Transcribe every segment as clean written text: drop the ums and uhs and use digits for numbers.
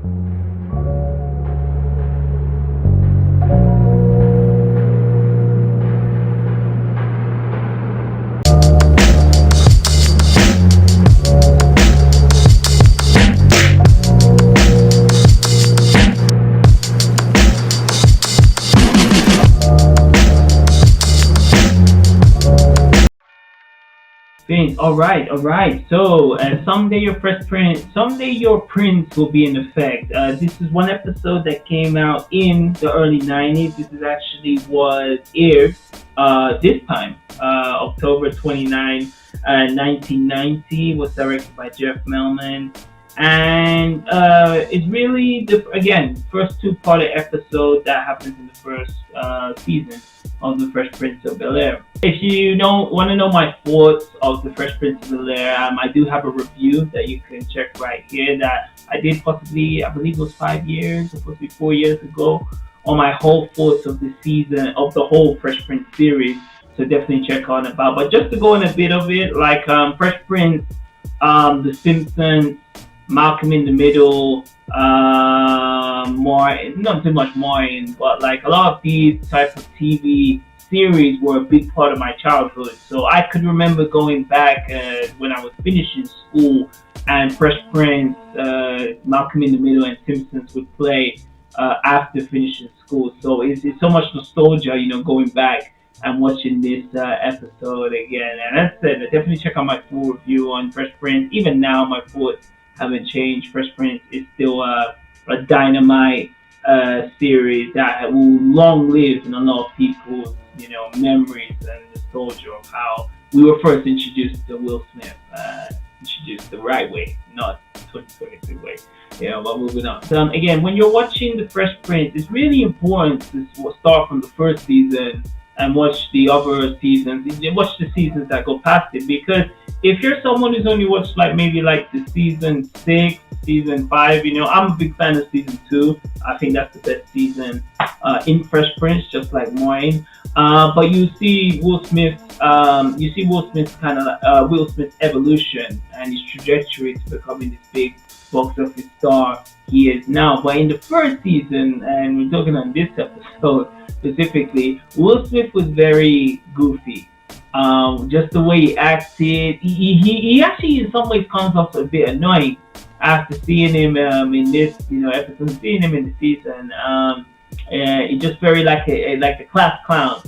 Prince. All right. So, someday your prince will be in effect. This is one episode that came out in the early '90s. This is actually was aired this time, October 29, 1990. Was directed by Jeff Melman, and it's really the again first two-part episode that happens in the first season of the Fresh Prince of Bel-Air. If you don't want to know my thoughts of the Fresh Prince of Bel-Air, I do have a review that you can check right here that I did possibly, I believe it was 5 years, or possibly 4 years ago, on my whole thoughts of the season, of the whole Fresh Prince series. So definitely check on about. But just to go in a bit of it, like Fresh Prince, The Simpsons, Malcolm in the Middle, more not too much Maureen, but like a lot of these type of TV series were a big part of my childhood. So I could remember going back when I was finishing school, and Fresh Prince, Malcolm in the Middle, and Simpsons would play after finishing school. So it's so much nostalgia, going back and watching this episode again. And that's it. Definitely check out my full review on Fresh Prince. Even now, my thoughts haven't changed. Fresh Prince is still a dynamite series that will long live in a lot of people's memories and nostalgia of how we were first introduced to Will Smith, introduced the right way, not 2023 way. But moving on. So, again, when you're watching the Fresh Prince, it's really important to start from the first season and watch the other seasons. Watch the seasons that go past it, because if you're someone who's only watched maybe the season 6, season 5, I'm a big fan of season 2. I think that's the best season in Fresh Prince, just like mine. But you see Will Smith's Will Smith's evolution and his trajectory to becoming this big box office star he is now. But in the first season, and we're talking on this episode specifically, Will Smith was very goofy. Just the way he acted, he actually in some ways comes off a bit annoying after seeing him in this episode, seeing him in the season. He's just very like a class clown,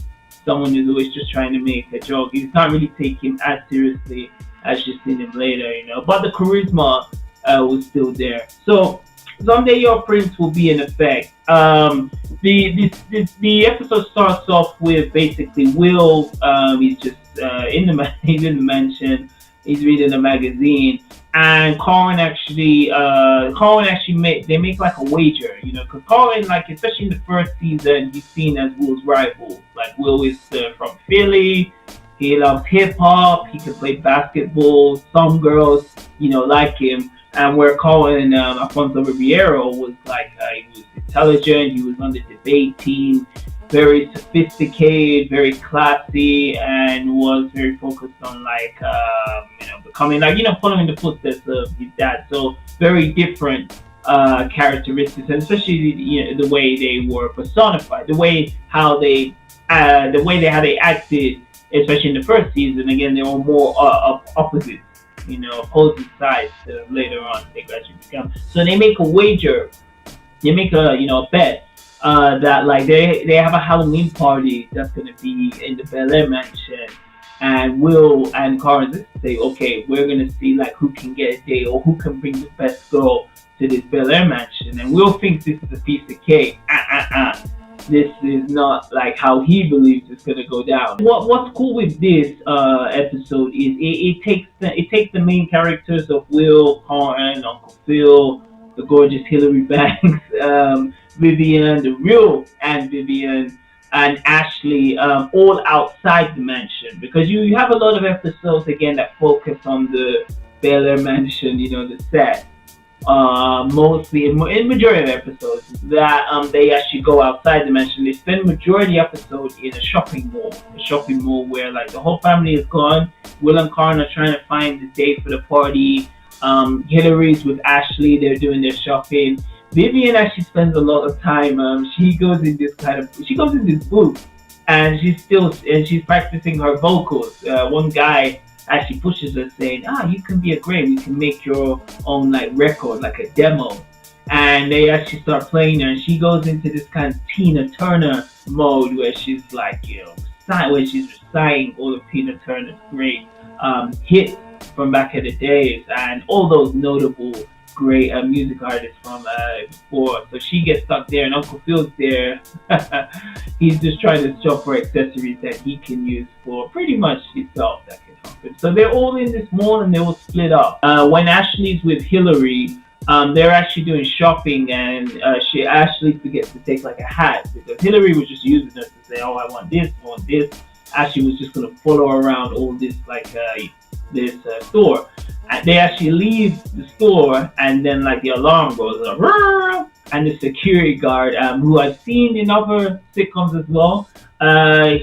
someone who's always just trying to make a joke. You can't really take him as seriously as you see him later, But the charisma was still there. So someday your prince will be in effect. The episode starts off with basically Will. He's just he's in the mansion. He's reading a magazine, and Carlton actually they make like a wager, because Carlton, especially in the first season, he's seen as Will's rival. Like Will is from Philly. He loves hip hop. He can play basketball. Some girls, like him. And where Carlton Alfonso Ribeiro was he was intelligent. He was on the debate team, very sophisticated, very classy, and was very focused on becoming following the footsteps of his dad. So very different characteristics, and especially the way they were personified, the way how they acted, especially in the first season. Again, they were more opposites. Opposing sides later on they gradually become. So they make a wager, they make a bet that they have a Halloween party that's gonna be in the Bel-Air mansion, and Will and Carlton say, okay, we're gonna see who can get a date or who can bring the best girl to this Bel-Air mansion, and Will thinks this is a piece of cake. This is not how he believes it's gonna go down. What's cool with this episode is it takes the main characters of Will, Carlton, Uncle Phil, the gorgeous Hillary Banks, Vivian, the real Aunt Vivian, and Ashley, all outside the mansion, because you have a lot of episodes again that focus on the Bel-Air mansion, the set. Mostly in majority of episodes that they actually go outside the mansion. They spend majority episode in a shopping mall where the whole family is gone. Will and Carlton are trying to find the date for the party. Hillary's with Ashley, they're doing their shopping. Vivian actually spends a lot of time. She goes in this booth, and she's practicing her vocals. One guy actually pushes her, saying, "Ah, you can be a great. We can make your own like record, like a demo." And they actually start playing her, and she goes into this kind of Tina Turner mode where she's like, where she's reciting all of Tina Turner's great hits from back in the days and all those notable great music artists from before. So she gets stuck there, and Uncle Phil's there. He's just trying to shop for accessories that he can use for pretty much himself that can help him. So they're all in this mall, and they will split up. When Ashley's with Hillary, they're actually doing shopping, and she Ashley forgets to take like a hat because Hillary was just using her to say, "Oh, I want this, I want this." Ashley was just gonna follow around all this this store. And they actually leave the store, and then like the alarm goes up, and the security guard, who I've seen in other sitcoms as well,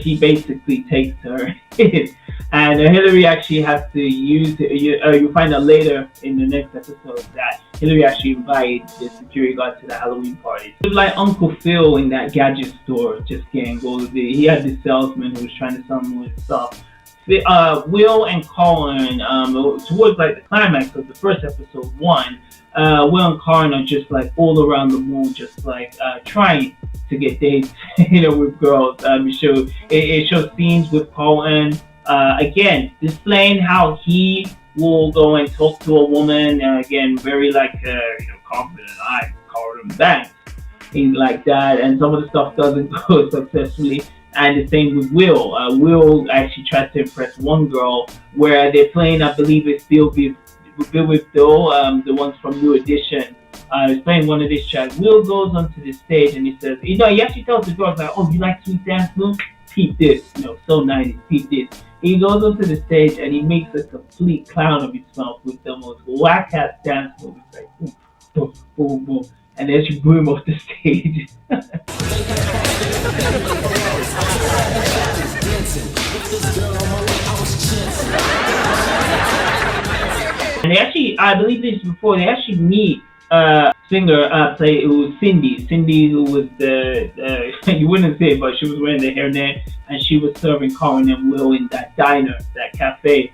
he basically takes her in. And Hillary actually has to use it. You'll find out later in the next episode that Hillary actually invited the security guard to the Halloween party. It was like Uncle Phil in that gadget store, just getting all of it. He had this salesman who was trying to sell him with stuff. Will and Colin, towards like the climax of the first episode one, Will and Colin are just like all around the mall, just like trying to get dates, with girls. It shows scenes with Colin, again displaying how he will go and talk to a woman, again very like confident. I Carlton Banks, he's like that, and some of the stuff doesn't go successfully. And the same with Will. Will actually tries to impress one girl where they're playing, I believe it's Bill with Bill, the ones from New Edition. He's playing one of these tracks. Will goes onto the stage and he says, he actually tells the girls like, "Oh, you like sweet dance moves? Peep this, so 90s, peep this." He goes onto the stage and he makes a complete clown of himself with the most whack-ass dance moves. It's like boom, boom, boom, boom. And then she blew him off the stage. And they actually, I believe this before, they actually meet singer, it was Cindy, who was you wouldn't say it, but she was wearing the hairnet, and she was serving Colin and Will in that diner, that cafe.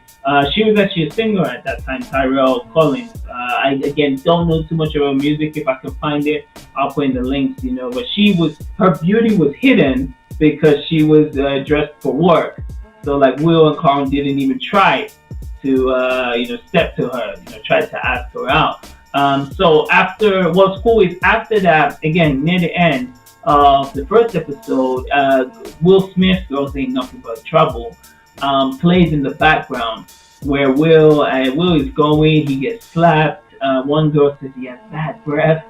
She was actually a singer at that time, Tyrell Collins. I again don't know too much about music. If I can find it, I'll put in the links, but her beauty was hidden because she was dressed for work. So like Will and Colin didn't even try to step to her, try to ask her out. So what's cool is after that, again, near the end of the first episode, Will Smith, Girls Ain't Nothing But Trouble, plays in the background where Will is going, he gets slapped. One girl says he has bad breath.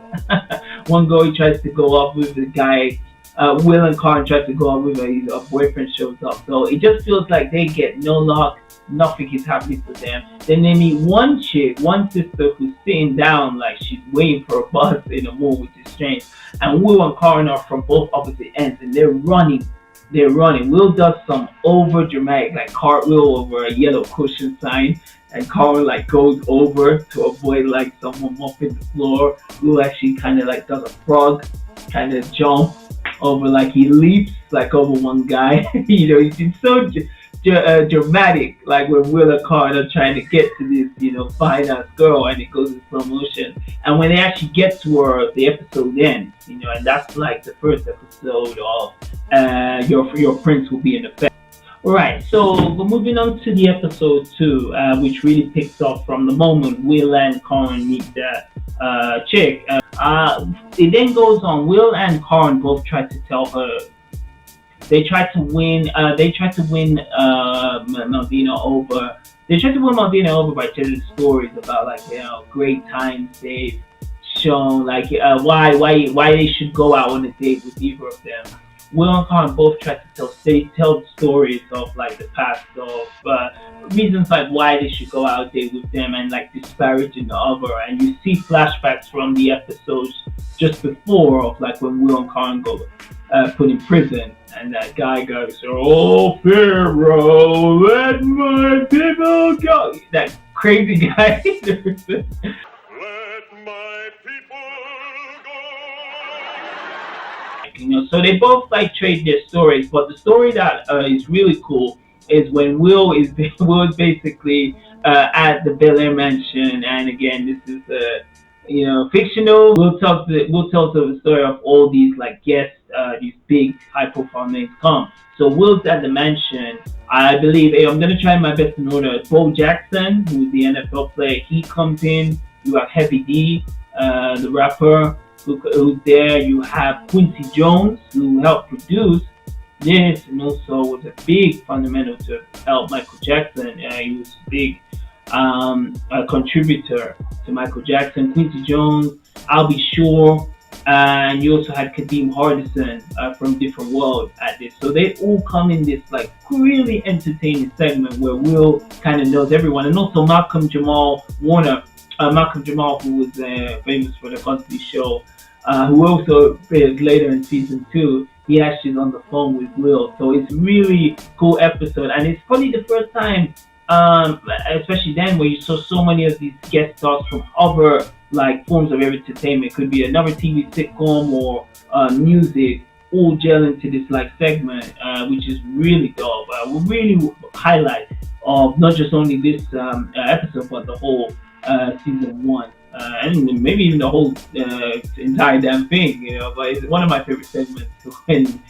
One girl he tries to go up with the guy. Will and Karen try to go up with a boyfriend shows up. So it just feels like they get no luck. Nothing is happening to them. Then they meet one sister who's sitting down like she's waiting for a bus in a mall, which is strange. And Will and Karen are from both opposite ends, and they're running. Will does some over dramatic like cartwheel over a yellow cushion sign, and Karen like goes over to avoid like someone mopping the floor. Will actually kind of like does a frog kind of jump over, like he leaps like over one guy. He's so dramatic, like when Will and Karen are trying to get to this fine ass girl, and it goes in slow motion. And when they actually get to her, the episode ends. And that's like the first episode of your prince will be in effect. Alright, so we're moving on to the episode 2, which really picks up from the moment Will and Karen meet that chick. It then goes on. Will and Karen both try to tell her. They try to win. Maldina over. They try to win Maldina over by telling stories about great times they've shown, why they should go out on a date with either of them. Will and Karen both try to tell stories of like the past of reasons like why they should go out date with them, and like disparaging the other. And you see flashbacks from the episodes just before of like when Will and Karen go put in prison, and that guy goes, "Oh Pharaoh, let my people go." That crazy guy. Let my people go. So they both like trade their stories, but the story that is really cool is when Will is Will is basically at the Bel-Air mansion, and again, this is fictional. Will tells the story of all these like guests, these big high profile names come. So Will's at the mansion. I believe I'm gonna try my best in order. Bo Jackson, who's the NFL player, he comes in. You have Heavy D, the rapper, who's there. You have Quincy Jones, who helped produce this, and also was a big fundamental to help Michael Jackson. He was a big a contributor to Michael Jackson. Quincy Jones, I'll Be Sure, and you also had Kadeem Hardison from Different World at this. So they all come in this like really entertaining segment where Will kind of knows everyone, and also Malcolm Jamal Warner, Malcolm Jamal, who was famous for the Cosby Show, who also appears later in season 2. He actually is on the phone with Will, so it's really cool episode, and it's probably the first time, especially then, where you saw so many of these guest stars from other like forms of entertainment. It could be another TV sitcom or music, all gel into this like segment, which is really dope. Will really highlight of not just only this episode, but the whole season 1. And maybe even the whole entire damn thing, but it's one of my favorite segments when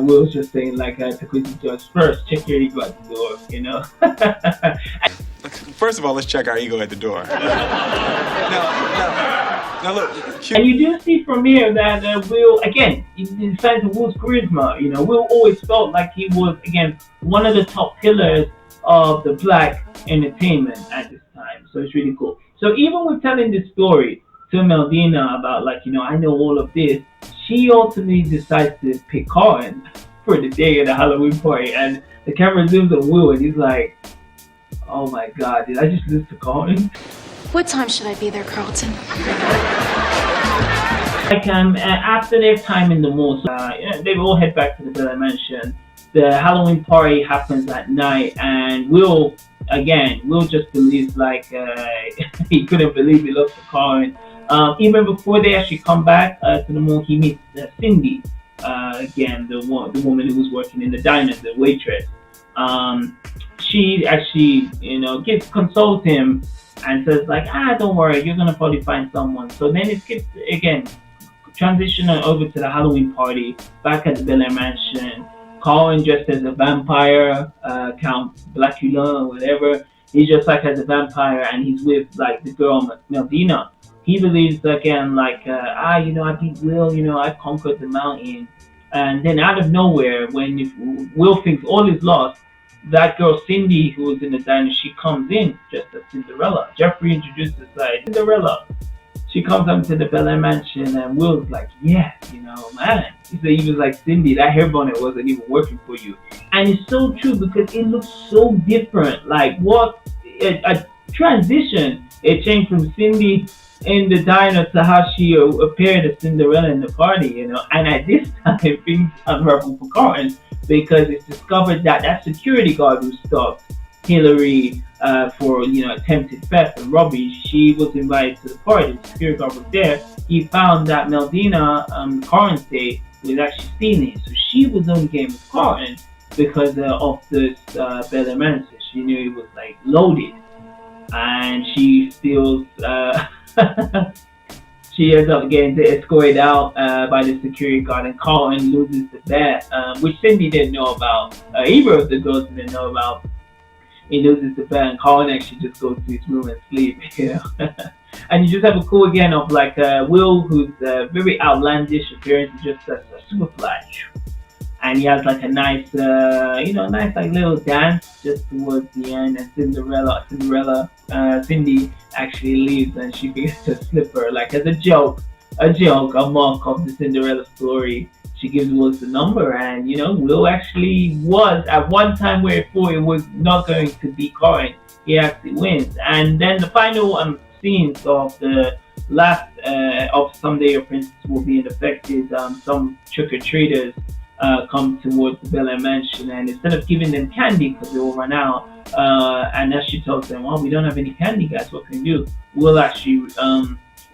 Will's just saying like to Quincy Jones, first check your ego at the door. First of all, let's check our ego at the door. Now look. And you do see from here that Will, again, in sense of Will's charisma, Will always felt like he was, again, one of the top pillars of the black entertainment at this time. So it's really cool. So even with telling this story to Meldina about like, I know all of this, she ultimately decides to pick Carlton for the day of the Halloween party. And the camera zooms on Will and he's like, oh my God, did I just lose to Carlton? What time should I be there, Carlton? Like after their time in the mall, they all head back to the Bel-Air mansion. The Halloween party happens at night, and Will just believes like he couldn't believe he lost to Carlton. Even before they actually come back to the mall, he meets Cindy, again the woman who was working in the diner, the waitress. She actually consoles him and says like, don't worry, you're gonna probably find someone. So then it skips again, transitioning over to the Halloween party back at the Bel-Air mansion. Carlton dressed as a vampire, Count Blackula or whatever. He's just like as a vampire, and he's with like the girl Meldina. He believes again like, I beat Will, I conquered the mountain. And then out of nowhere, when Will thinks all is lost, that girl Cindy, who was in the diner, she comes in just as Cinderella. Jeffrey introduced us like Cinderella. She comes up to the Bel-Air mansion, and Will's like, yeah, man. He was like, Cindy, that hair bonnet wasn't even working for you. And it's so true because it looks so different. Like what a transition. It changed from Cindy in the diner to how she appeared as Cinderella in the party, And at this time, things unravel for Carlton because it's discovered that that security guard who stopped Hillary for attempted theft and robbery, she was invited to the party. The security guard was there. He found that Meldina, Carlton's date, was actually stealing. So she was on game with Carlton because of this Bel-Air mansion. She knew it was like loaded, and she steals. She ends up getting escorted out by the security guard, and Carlton loses the bet, which Cindy didn't know about. Either of the girls didn't know about. He loses the bet, and Carlton actually just goes to his room and sleeps. And you just have a cool again of like Will, who's very outlandish appearance, just a super flash, and he has like a nice, nice like little dance just towards the end. And Cindy actually leaves, and she begins to slip her like as a joke, a mock of the Cinderella story. She gives Will the number, and Will actually was at one time where it was not going to be Carlton. He actually wins, and then the final scenes of the last of Someday Your Princess will be in effect is some trick-or-treaters come towards the Bel-Air mansion, and instead of giving them candy because they will run out, and as she tells them, well, we don't have any candy, guys, what can we do? Will actually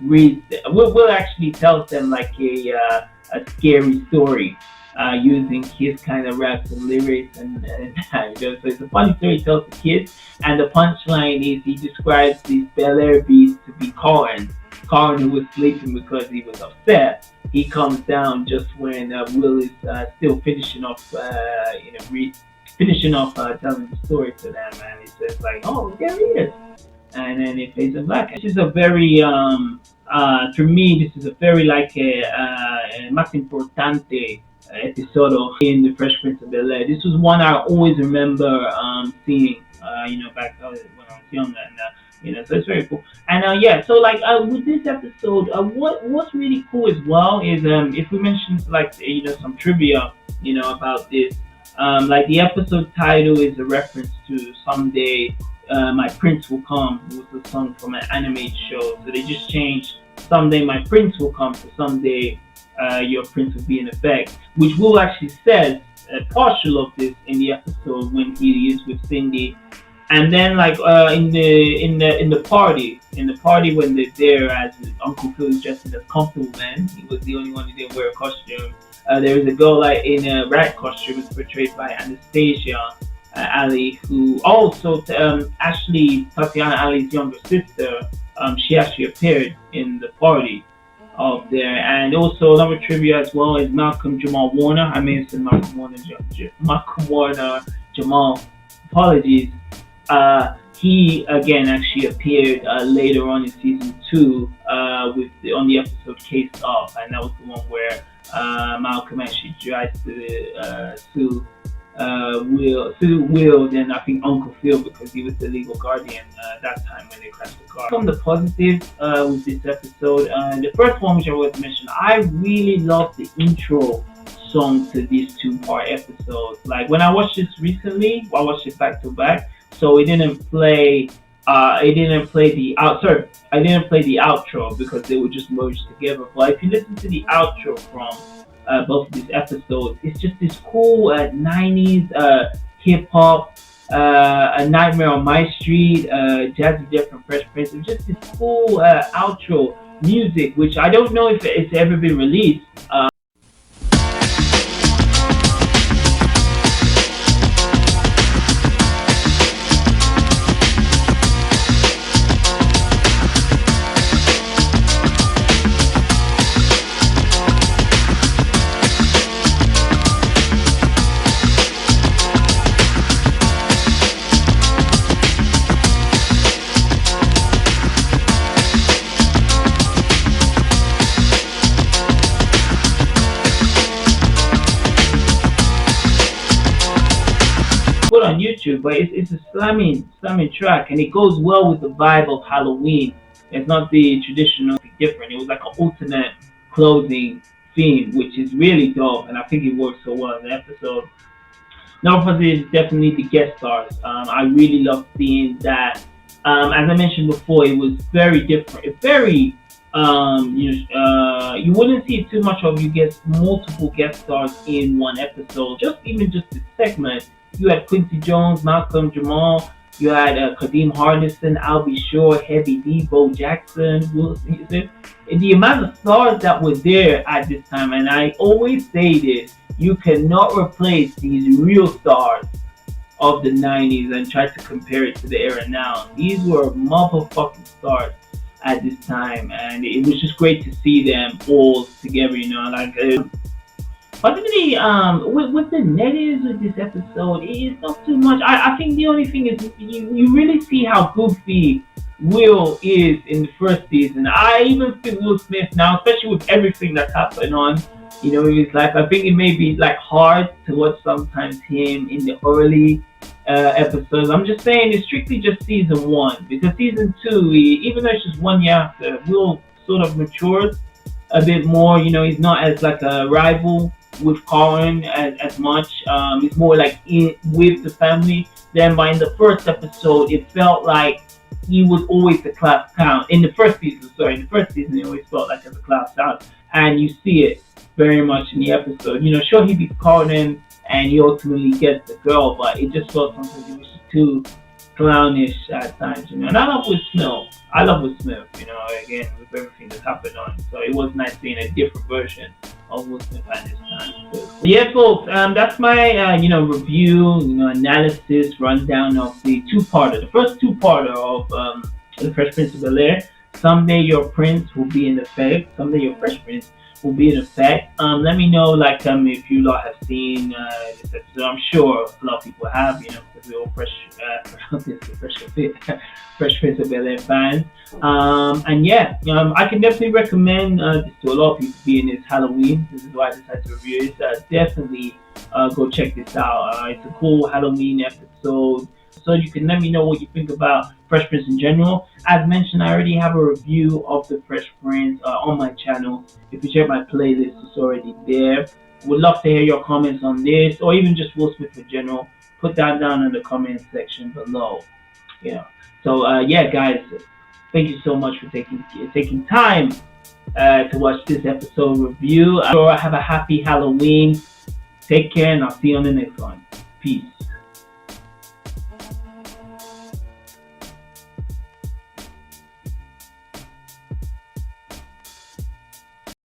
Will actually tells them like a scary story using his kind of raps and lyrics and you know, so it's a funny story he tells the kids. And the punchline is he describes this Bel-Air beast to be Carlton. Carlton, who was sleeping because he was upset. He comes down just when Will is still finishing off, finishing off telling the story to them, and he says like, "Oh, there he is," and then it fades to black. This is a very, for me, this is a very like a más importante episodio in the Fresh Prince of Bel-Air. This was one I always remember seeing, back when I was younger, and so it's very cool. And yeah, so like with this episode, what's really cool as well is if we mention like some trivia, about this, like the episode title is a reference to "Someday My Prince Will Come," it was a song from an animated show. So they just changed "Someday My Prince Will Come" to "Someday Your Prince Will Be in Effect," which Will actually says a partial of this in the episode when he is with Cindy. And then like in the party when they're there, as Uncle Phil is dressed as comfortable man, he was the only one who didn't wear a costume. There is a girl like in a rat costume, it's portrayed by Anastasia Ali, who also actually Tatiana Ali's younger sister. She actually appeared in the party of there. And also another trivia as well is Malcolm Jamal Warner. I may have said Malcolm Warner, Malcolm Warner Jamal. Apologies. He again actually appeared later on in season 2 on the episode Case Off, and that was the one where Malcolm actually tries to sue Will, then I think Uncle Phil, because he was the legal guardian that time when they crashed the car. From the positives with this episode, the first one which I want to mention, I really love the intro song to these 2-part episodes. Like when I watched this recently, I watched it back to back. So it didn't play. I didn't play the outro because they were just merged together. But if you listen to the outro from both of these episodes, it's just this cool 90s hip hop, A Nightmare on My Street, Jazzy Jeff from Fresh Prince. It's just this cool outro music, which I don't know if it's ever been released. Put on YouTube, but it's a slamming track, and it goes well with the vibe of Halloween. It's not the traditional different. It was like an alternate clothing theme, which is really dope, and I think it works so well in the episode. Another positive is definitely the guest stars. I really love seeing that. As I mentioned before, it was very different. It's very you wouldn't see it too much of. You get multiple guest stars in one episode. Even just this segment. You had Quincy Jones, Malcolm Jamal. You had Kadeem Hardison, Albie Shore, Heavy D, Bo Jackson, Will Smith. The amount of stars that were there at this time, and I always say this, you cannot replace these real stars of the 90s and try to compare it to the era now. These were motherfucking stars at this time, and it was just great to see them all together, Possibly, with the negatives with this episode, it's not too much. I think the only thing is you really see how goofy Will is in the first season. I even think Will Smith now, especially with everything that's happened on, in his life. I think it may be like hard to watch sometimes him in the early episodes. I'm just saying it's strictly just season 1, because season 2, even though it's just 1 year after, Will sort of matures a bit more. He's not as like a rival with Carlton as much. It's more like with the family. Then by in the first episode, it felt like he was always the class clown. In the first season, he always felt like as a class clown, and you see it very much in the episode. Sure, he beats Carlton and he ultimately gets the girl, but it just felt sometimes it was too clownish at times. And I love Will Smith. Again, with everything that's happened on. So it was nice seeing a different version of Will Smith at this time. So, yeah, folks, that's my review, analysis, rundown of the two-parter, the first two-parter of the Fresh Prince of Bel-Air. Someday your prince will be in effect. Someday your Fresh Prince will be in effect. Let me know, if you lot have seen this episode. I'm sure a lot of people have, because we're all Fresh Prince of Bel-Air fans. And yeah, I can definitely recommend this to a lot of people being this Halloween. This is why I decided to review it. Definitely go check this out. It's a cool Halloween episode. So you can let me know what you think about Fresh Prince in general. As mentioned, I already have a review of the Fresh Prince on my channel. If you check my playlist, it's already there. Would love to hear your comments on this, or even just Will Smith in general. Put that down in the comment section below. So yeah, guys, thank you so much for taking time to watch this episode review. Have a happy Halloween. Take care, and I'll see you on the next one. Peace.